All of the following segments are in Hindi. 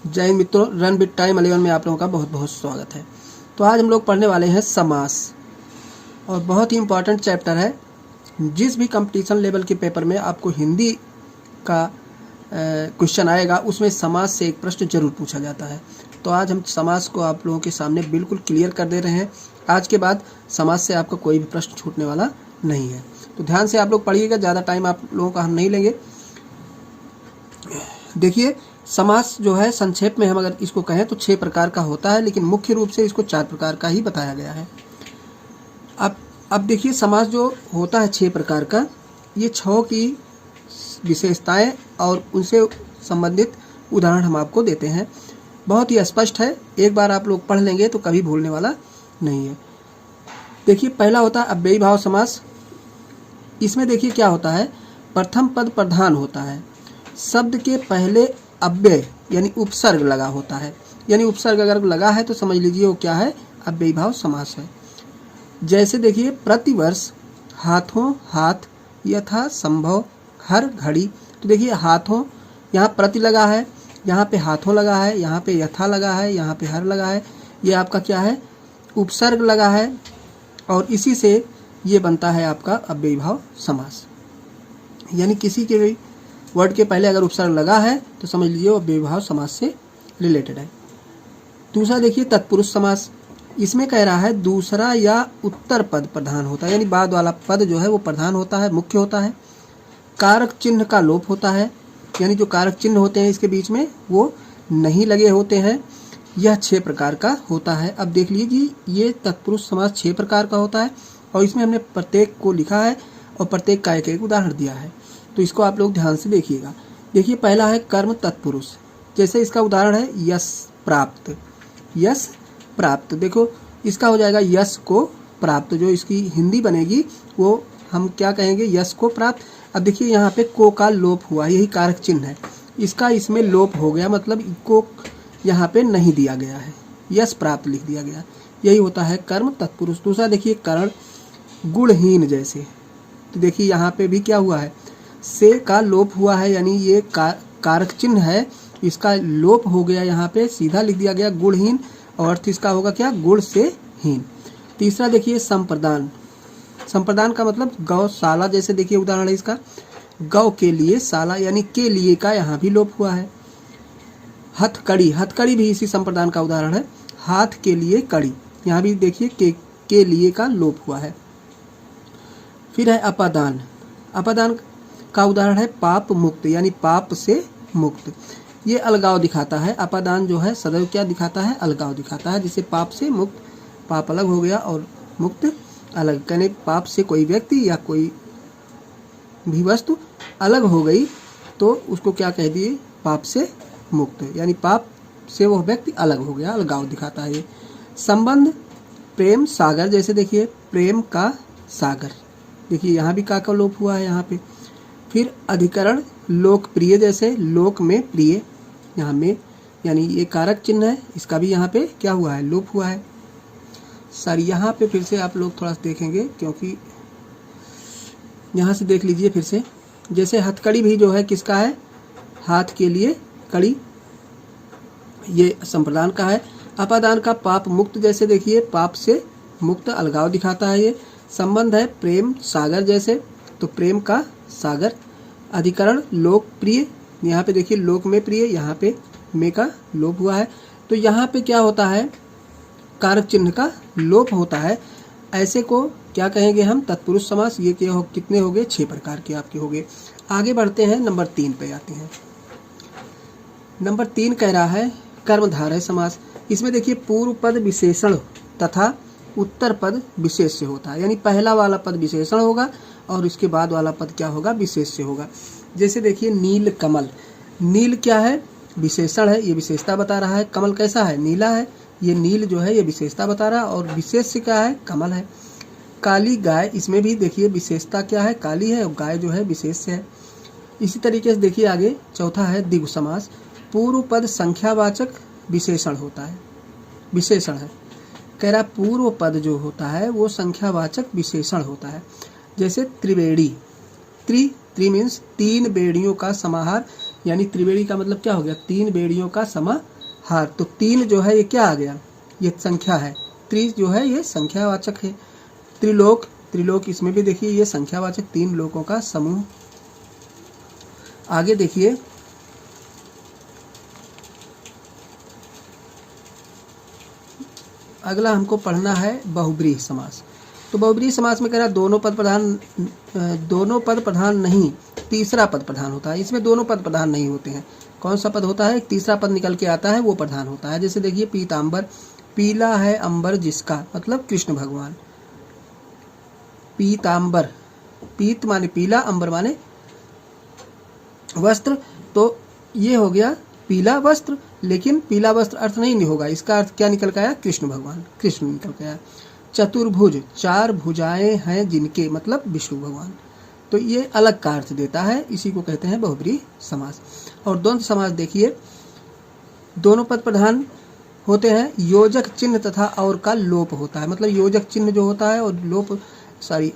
जय हिंद मित्रों, रन विद टाइम 11 में आप लोगों का बहुत बहुत स्वागत है। तो आज हम लोग पढ़ने वाले हैं समास, और बहुत ही इम्पॉर्टेंट चैप्टर है। जिस भी कंपटीशन लेवल के पेपर में आपको हिंदी का क्वेश्चन आएगा उसमें समास से एक प्रश्न जरूर पूछा जाता है। तो आज हम समास को आप लोगों के सामने बिल्कुल क्लियर कर दे रहे हैं। आज के बाद समास से आपको कोई भी प्रश्न छूटने वाला नहीं है। तो ध्यान से आप लोग पढ़िएगा, ज़्यादा टाइम आप लोगों का हम नहीं लेंगे। देखिए, समास जो है संक्षेप में हम अगर इसको कहें तो 6 प्रकार का होता है, लेकिन मुख्य रूप से इसको 4 प्रकार का ही बताया गया है। अब देखिए, समास जो होता है 6 प्रकार का, ये 6 की विशेषताएं और उनसे संबंधित उदाहरण हम आपको देते हैं। बहुत ही स्पष्ट है, एक बार आप लोग पढ़ लेंगे तो कभी भूलने वाला नहीं है। देखिए, पहला होता है अव्ययी भाव समास। इसमें देखिए क्या होता है, प्रथम पद प्रधान होता है, शब्द के पहले अव्यय यानी उपसर्ग लगा होता है। यानी उपसर्ग अगर लगा है तो समझ लीजिए वो क्या है, अव्ययी भाव समास है। जैसे देखिए, प्रतिवर्ष, हाथों हाथ, यथा संभव, हर घड़ी। तो देखिए, हाथों, यहाँ प्रति लगा है, यहाँ पे हाथों लगा है, यहाँ पे यथा लगा है, यहाँ पे हर लगा है। ये आपका क्या है, उपसर्ग लगा है, और इसी से ये बनता है आपका अव्ययी भाव समास। यानी किसी के भी वर्ड के पहले अगर उपसर्ग लगा है तो समझ लीजिए वो अव्ययी भाव समास से रिलेटेड है। दूसरा देखिए, तत्पुरुष समास। इसमें कह रहा है दूसरा या उत्तर पद प्रधान होता है, यानी बाद वाला पद जो है वो प्रधान होता है, मुख्य होता है। कारक चिन्ह का लोप होता है, यानी जो कारक चिन्ह होते हैं इसके बीच में वो नहीं लगे होते हैं। यह 6 प्रकार का होता है। अब देख लीजिए, ये तत्पुरुष समास 6 प्रकार का होता है, और इसमें हमने प्रत्येक को लिखा है और प्रत्येक का एक उदाहरण दिया है। तो इसको आप लोग ध्यान से देखिएगा। देखिए, पहला है कर्म तत्पुरुष। जैसे इसका उदाहरण है यश प्राप्त। यश प्राप्त, देखो इसका हो जाएगा यश को प्राप्त। जो इसकी हिंदी बनेगी वो हम क्या कहेंगे, यश को प्राप्त। अब देखिए, यहाँ पे को का लोप हुआ, यही कारक चिन्ह है, इसका इसमें लोप हो गया, मतलब को यहाँ पे नहीं दिया गया है, यश प्राप्त लिख दिया गया। यही होता है कर्म तत्पुरुष। दूसरा देखिए, करण गुणहीन। जैसे तो देखिए यहाँ पे भी क्या हुआ है, से का लोप हुआ है, यानी ये कारक चिन्ह है, इसका लोप हो गया, यहाँ पे सीधा लिख दिया गया गुणहीन, और अर्थ इसका होगा क्या, गुण से हीन। तीसरा देखिए, संप्रदान। संप्रदान का मतलब गौशाला। जैसे देखिए उदाहरण है इसका, गौ के लिए शाला, यानी के लिए का यहाँ भी लोप हुआ है। हथकड़ी, हथकड़ी भी इसी संप्रदान का उदाहरण है। हाथ के लिए कड़ी, यहाँ भी देखिए के लिए का लोप हुआ है। फिर है अपादान। अपादान का उदाहरण है पाप मुक्त, यानी पाप से मुक्त। ये अलगाव दिखाता है। अपादान जो है सदैव क्या दिखाता है, अलगाव दिखाता है। जिसे पाप से मुक्त, पाप अलग हो गया और मुक्त अलग, यानी पाप से कोई व्यक्ति या कोई भी वस्तु अलग हो गई तो उसको क्या कह दिए, पाप से मुक्त, यानी पाप से वह व्यक्ति अलग हो गया, अलगाव दिखाता है ये। संबंध, प्रेम सागर। जैसे देखिए, प्रेम का सागर, देखिए यहाँ भी का लोप हुआ है यहाँ पे। फिर अधिकरण, लोकप्रिय। जैसे लोक में प्रिय, यहाँ में, यानी ये कारक चिन्ह है, इसका भी यहाँ पे क्या हुआ है, लोप हुआ है। सर यहाँ पे फिर से आप लोग थोड़ा सा देखेंगे, क्योंकि यहाँ से देख लीजिए फिर से। जैसे हथकड़ी भी जो है किसका है, हाथ के लिए कड़ी, ये संप्रदान का है। अपादान का पाप मुक्त। जैसे देखिए, पाप से मुक्त, अलगाव दिखाता है ये। संबंध है प्रेम सागर, जैसे तो प्रेम का सागर। अधिकरण लोकप्रिय, यहाँ पे देखिए लोक में प्रिय, यहाँ पे में का लोप हुआ है। तो यहाँ पे क्या होता है, कारक चिन्ह का लोप होता है। ऐसे को क्या कहेंगे हम, तत्पुरुष समास। ये क्या कितने हो गए, 6 प्रकार के आपके हो गए। आगे बढ़ते हैं, नंबर 3 पे आते हैं। नंबर 3 कह रहा है कर्मधारय समास। इसमें देखिए, पूर्व पद विशेषण तथा उत्तर पद विशेष से होता है, यानी पहला वाला पद विशेषण होगा और इसके बाद वाला पद क्या होगा, विशेष से होगा। जैसे देखिए, नील कमल। नील क्या है, विशेषण है, ये विशेषता बता रहा है। कमल कैसा है, नीला है, ये नील जो है ये विशेषता बता रहा है, और विशेष से क्या है, कमल है। काली गाय, इसमें भी देखिए विशेषता क्या है, काली है, और गाय जो है विशेष से है। इसी तरीके से देखिए आगे चौथा है द्विगु समास। पूर्व पद संख्यावाचक विशेषण होता है, विशेषण है। कह रहा पूर्व पद जो होता है वो संख्यावाचक विशेषण होता है। जैसे त्रिवेणी, त्रि मीन्स 3 बेड़ियों का समाहार, यानी त्रिवेणी का मतलब क्या हो गया, 3 बेड़ियों का समाहार। तो 3 जो है ये क्या आ गया, ये संख्या है। त्रि जो है ये संख्यावाचक है। त्रिलोक, त्रिलोक इसमें भी देखिए ये संख्यावाचक 3 लोकों का समूह। आगे देखिए अगला हमको पढ़ना है बहुब्रीहि समास। तो बहुब्रीहि समास में कह रहा है दोनों पद प्रधान नहीं, तीसरा पद प्रधान होता है। इसमें दोनों पद प्रधान नहीं होते हैं। कौन सा पद होता है, एक तीसरा पद निकल के आता है, वो प्रधान होता है। जैसे देखिए पीताम्बर, पीला है अंबर जिसका, मतलब कृष्ण भगवान। पीताम्बर, पीत माने पीला, अंबर माने वस्त्र, तो ये हो गया पीला वस्त्र। लेकिन पीला वस्त्र अर्थ नहीं होगा, इसका अर्थ क्या निकल के आया, कृष्ण भगवान, कृष्ण निकल के आया। चतुर्भुज, 4 भुजाएं हैं जिनके, मतलब विष्णु भगवान। तो ये अलग का अर्थ देता है, इसी को कहते हैं बहुब्रीहि समास। और द्वंद्व समास देखिए, दोनों पद प्रधान होते हैं, योजक चिन्ह तथा और का लोप होता है। मतलब योजक चिन्ह जो होता है और लोप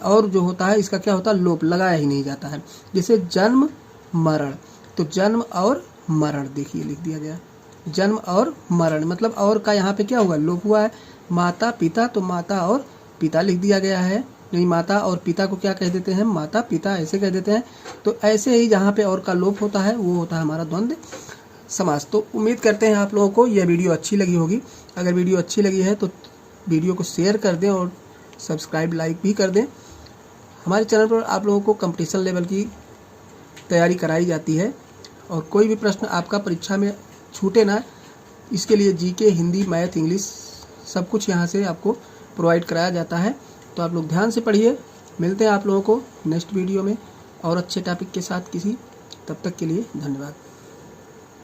और जो होता है इसका क्या होता है, लोप, लगाया ही नहीं जाता है। जैसे जन्म मरण, तो जन्म और मरण देखिए लिख दिया गया, जन्म और मरण, मतलब और का यहाँ पे क्या हुआ, लोप हुआ है। माता पिता, तो माता और पिता लिख दिया गया है। नहीं, माता और पिता को क्या कह देते हैं, माता पिता ऐसे कह देते हैं। तो ऐसे ही जहाँ पे और का लोप होता है वो होता है हमारा द्वंद्व समास। तो उम्मीद करते हैं आप लोगों को यह वीडियो अच्छी लगी होगी। अगर वीडियो अच्छी लगी है तो वीडियो को शेयर कर दें और सब्सक्राइब लाइक भी कर दें। हमारे चैनल पर आप लोगों को कंपटीशन लेवल की तैयारी कराई जाती है और कोई भी प्रश्न आपका परीक्षा में छूटे ना, इसके लिए जीके, हिंदी, मैथ, इंग्लिश सब कुछ यहाँ से आपको प्रोवाइड कराया जाता है। तो आप लोग ध्यान से पढ़िए। मिलते हैं आप लोगों को नेक्स्ट वीडियो में और अच्छे टॉपिक के साथ किसी, तब तक के लिए धन्यवाद।